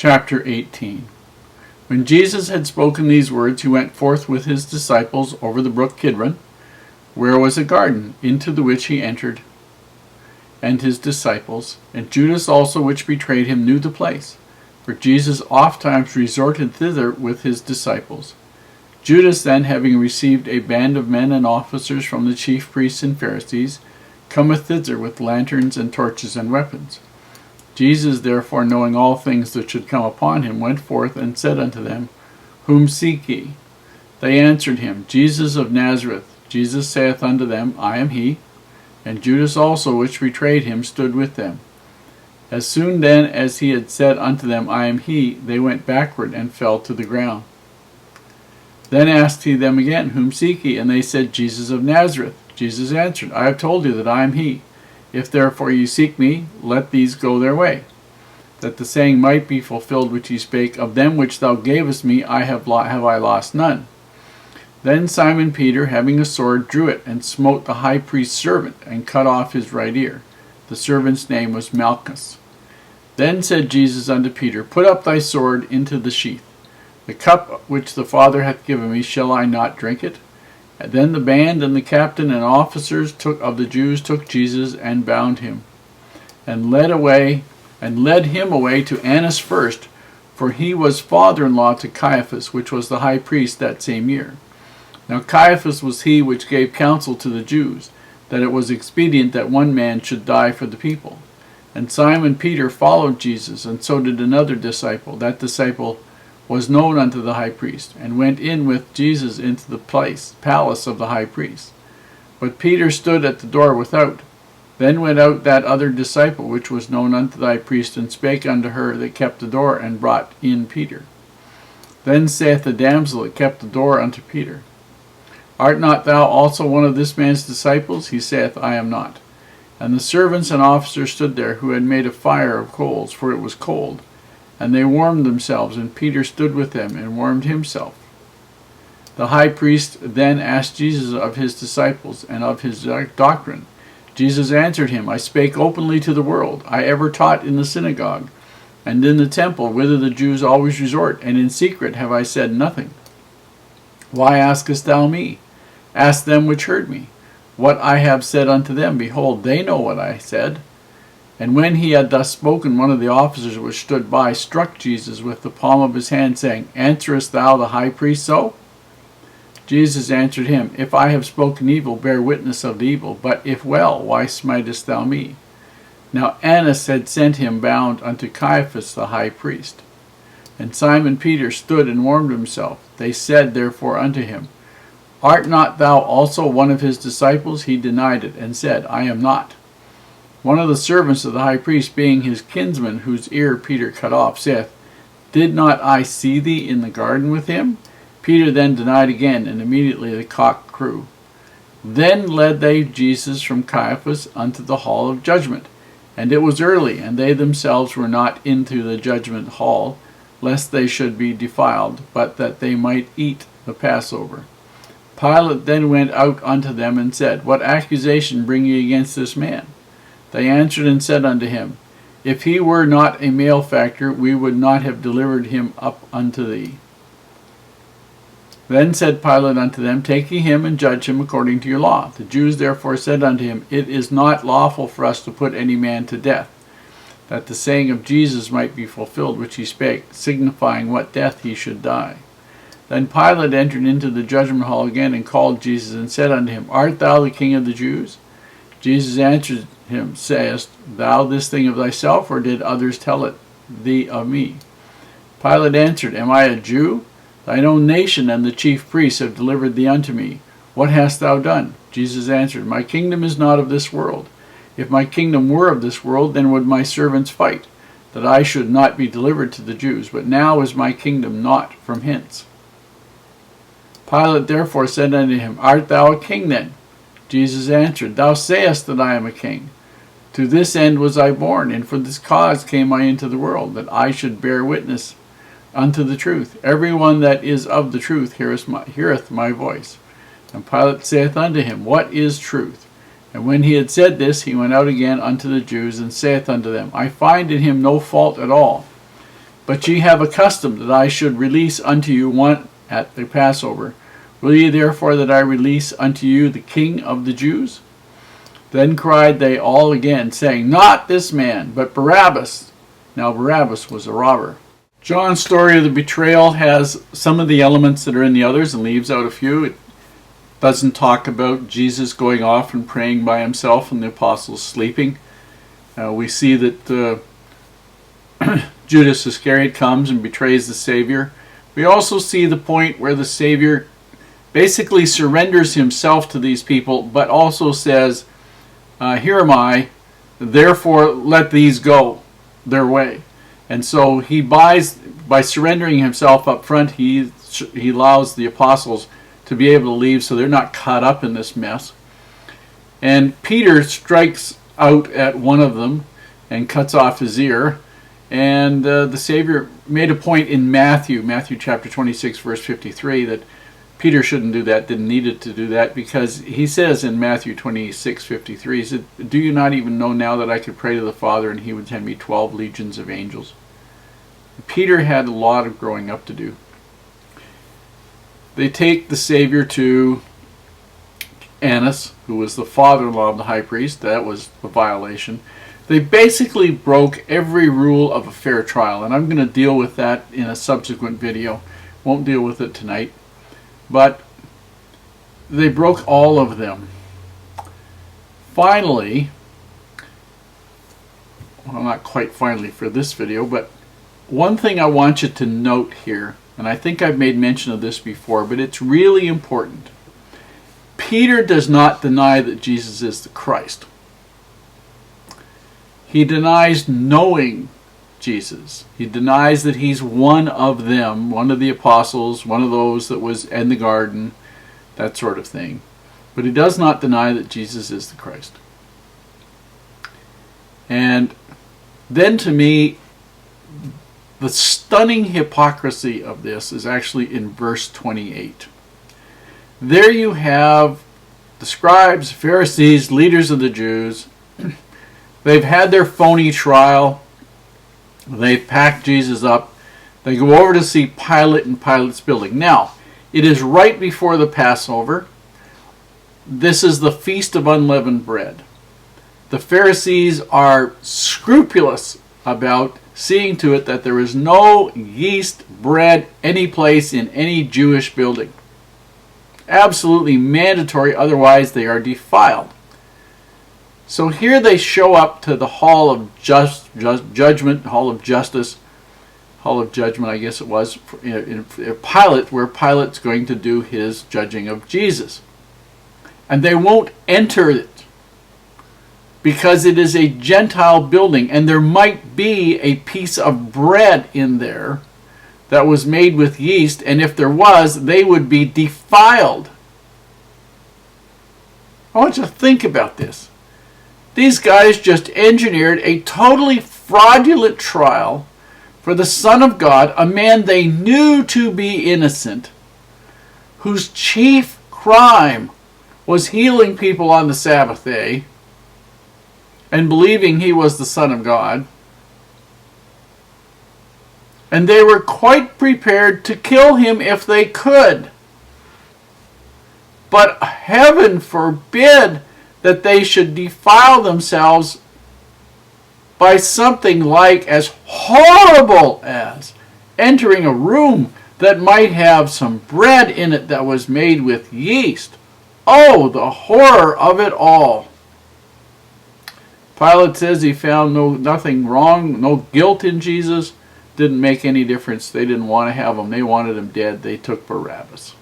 Chapter 18. When Jesus had spoken these words, he went forth with his disciples over the brook Kidron, where was a garden, into the which he entered, and his disciples. And Judas also, which betrayed him, knew the place, for Jesus ofttimes resorted thither with his disciples. Judas then, having received a band of men and officers from the chief priests and Pharisees, cometh thither with lanterns and torches and weapons. Jesus therefore, knowing all things that should come upon him, went forth and said unto them, Whom seek ye? They answered him, Jesus of Nazareth. Jesus saith unto them, I am he. And Judas also, which betrayed him, stood with them. As soon then as he had said unto them, I am he, they went backward and fell to the ground. Then asked he them again, Whom seek ye? And they said, Jesus of Nazareth. Jesus answered, I have told you that I am he. If therefore ye seek me, let these go their way, that the saying might be fulfilled which he spake, Of them which thou gavest me have I lost none. Then Simon Peter, having a sword, drew it, and smote the high priest's servant, and cut off his right ear. The servant's name was Malchus. Then said Jesus unto Peter, Put up thy sword into the sheath. The cup which the Father hath given me, shall I not drink it? And then the band and the captain and officers of the Jews took Jesus and bound him, and led him away to Annas first, for he was father-in-law to Caiaphas, which was the high priest that same year. Now Caiaphas was he which gave counsel to the Jews, that it was expedient that one man should die for the people. And Simon Peter followed Jesus, and so did another disciple. That disciple was known unto the high priest, and went in with Jesus into the palace of the high priest. But Peter stood at the door without. Then went out that other disciple, which was known unto the high priest, and spake unto her that kept the door, and brought in Peter. Then saith the damsel that kept the door unto Peter, Art not thou also one of this man's disciples? He saith, I am not. And the servants and officers stood there, who had made a fire of coals, for it was cold. And they warmed themselves, and Peter stood with them, and warmed himself. The high priest then asked Jesus of his disciples, and of his doctrine. Jesus answered him, I spake openly to the world. I ever taught in the synagogue, and in the temple, whither the Jews always resort, and in secret have I said nothing. Why askest thou me? Ask them which heard me. What I have said unto them, behold, they know what I said. And when he had thus spoken, one of the officers which stood by struck Jesus with the palm of his hand, saying, Answerest thou the high priest so? Jesus answered him, If I have spoken evil, bear witness of the evil. But if well, why smitest thou me? Now Annas had sent him bound unto Caiaphas the high priest. And Simon Peter stood and warmed himself. They said therefore unto him, Art not thou also one of his disciples? He denied it, and said, I am not. One of the servants of the high priest, being his kinsman, whose ear Peter cut off, saith, Did not I see thee in the garden with him? Peter then denied again, and immediately the cock crew. Then led they Jesus from Caiaphas unto the hall of judgment. And it was early, and they themselves were not into the judgment hall, lest they should be defiled, but that they might eat the Passover. Pilate then went out unto them, and said, What accusation bring ye against this man? They answered and said unto him, If he were not a malefactor, we would not have delivered him up unto thee. Then said Pilate unto them, Take ye him, and judge him according to your law. The Jews therefore said unto him, It is not lawful for us to put any man to death, that the saying of Jesus might be fulfilled which he spake, signifying what death he should die. Then Pilate entered into the judgment hall again, and called Jesus, and said unto him, Art thou the king of the Jews? Jesus answered him, Sayest thou this thing of thyself, or did others tell it thee of me? Pilate answered, Am I a Jew? Thine own nation and the chief priests have delivered thee unto me. What hast thou done? Jesus answered, My kingdom is not of this world. If my kingdom were of this world, then would my servants fight, that I should not be delivered to the Jews. But now is my kingdom not from hence. Pilate therefore said unto him, Art thou a king then? Jesus answered, Thou sayest that I am a king. To this end was I born, and for this cause came I into the world, that I should bear witness unto the truth. Every one that is of the truth heareth my voice. And Pilate saith unto him, What is truth? And when he had said this, he went out again unto the Jews, and saith unto them, I find in him no fault at all. But ye have a custom that I should release unto you one at the Passover. Will ye therefore that I release unto you the King of the Jews? Then cried they all again, saying, Not this man, but Barabbas. Now Barabbas was a robber. John's story of the betrayal has some of the elements that are in the others and leaves out a few. It doesn't talk about Jesus going off and praying by himself and the apostles sleeping. We see that Judas Iscariot comes and betrays the Savior. We also see the point where the Savior basically surrenders himself to these people, but also says, here am I, therefore let these go their way. And so he buys, by surrendering himself up front, he allows the apostles to be able to leave so they're not caught up in this mess. And Peter strikes out at one of them and cuts off his ear. And the Savior made a point in Matthew chapter 26, verse 53, that Peter shouldn't do that, didn't need it to do that, because he says in Matthew 26:53, he said, Do you not even know now that I could pray to the Father and he would send me 12 legions of angels? Peter had a lot of growing up to do. They take the Savior to Annas, who was the father-in-law of the high priest. That was a violation. They basically broke every rule of a fair trial, and I'm going to deal with that in a subsequent video. Won't deal with it tonight. But they broke all of them. Finally, well, not quite finally for this video, but one thing I want you to note here, and I think I've made mention of this before, but it's really important. Peter does not deny that Jesus is the Christ. He denies knowing Jesus. He denies that he's one of them, one of the apostles, one of those that was in the garden, that sort of thing. But he does not deny that Jesus is the Christ. And then to me, the stunning hypocrisy of this is actually in verse 28. There you have the scribes, Pharisees, leaders of the Jews. They've had their phony trial. They've packed Jesus up. They go over to see Pilate in Pilate's building. Now, it is right before the Passover. This is the Feast of Unleavened Bread. The Pharisees are scrupulous about seeing to it that there is no yeast bread any place in any Jewish building. Absolutely mandatory, otherwise they are defiled. So here they show up to the Hall of Judgment, Hall of Justice, Hall of Judgment, I guess it was, in Pilate, where Pilate's going to do his judging of Jesus. And they won't enter it because it is a Gentile building, and there might be a piece of bread in there that was made with yeast, and if there was, they would be defiled. I want you to think about this. These guys just engineered a totally fraudulent trial for the Son of God, a man they knew to be innocent, whose chief crime was healing people on the Sabbath day and believing he was the Son of God. And they were quite prepared to kill him if they could. But heaven forbid that they should defile themselves by something like as horrible as entering a room that might have some bread in it that was made with yeast. Oh, the horror of it all. Pilate says he found nothing wrong, no guilt in Jesus. Didn't make any difference. They didn't want to have him. They wanted him dead. They took Barabbas.